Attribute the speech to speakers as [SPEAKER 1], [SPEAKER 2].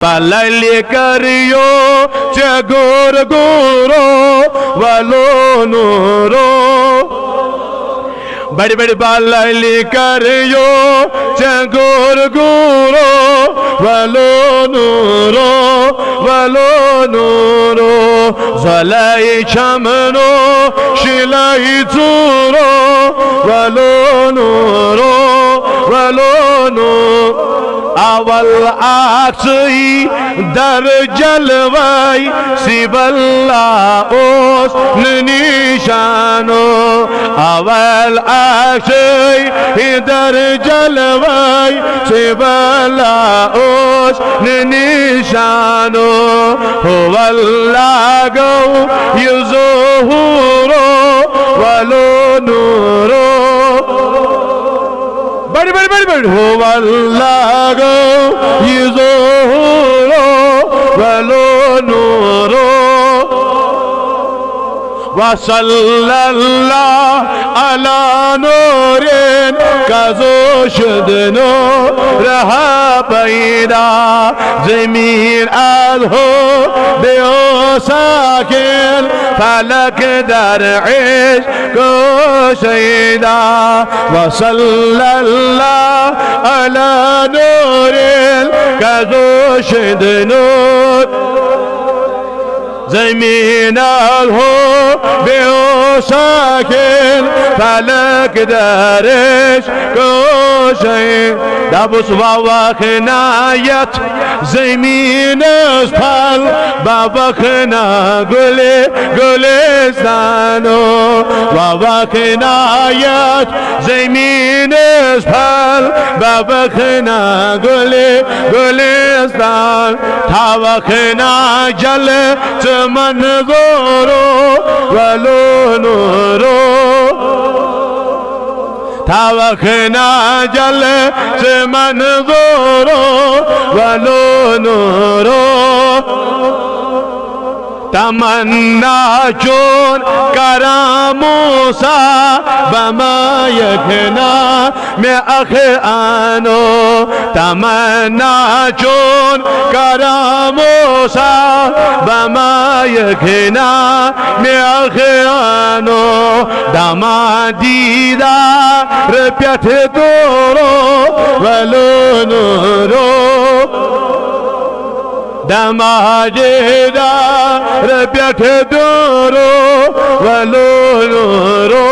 [SPEAKER 1] Palali kariyo chagur guro walo nuro badi badi palali kariyo chagur guro walo nuro zalai chamno shilai zuro walo nuro अवल आक्षी दर जलवाई सिबल्ला ओस निशानो अवल आक्षी दर जलवाई सिबल्ला ओस निशानो हुवल्ला गो युज़ोहुरो वलो neuro बड़ी बड़ी बड़ी बड़ी हो वल्लाह गो युज़ोरो वलो नूरो वसल्लल्लाहु अला नूरिन कज़ोशदनो रहा पैदा ज़मीन आज हो देओ साकिन फलक दर इश्क़ को शैदा वसल्लल्लाहु अला नूरिन कज़ोशदनो ज़मीन हो बेओसाकिन फलक दरिश कोशे दबुस वावखनायत ज़मीन फल बावखना गुले गुलिस्तानो वावखनायत ज़मीन फल बावखना गुले गुलिस्तान थावखना जल मन गोरो वलो नूरो थावखना जल से मन गोरो वलो नूरो तमन्ना चोन करामूसा बमा यखना में अख आनो तमन्ना चोन करामूसा बमा यखना में अख आनो दमा दीदा रप्यथ दोरो वलो नूरो दमाजेदा रप्यठ दोरो वलो नूरो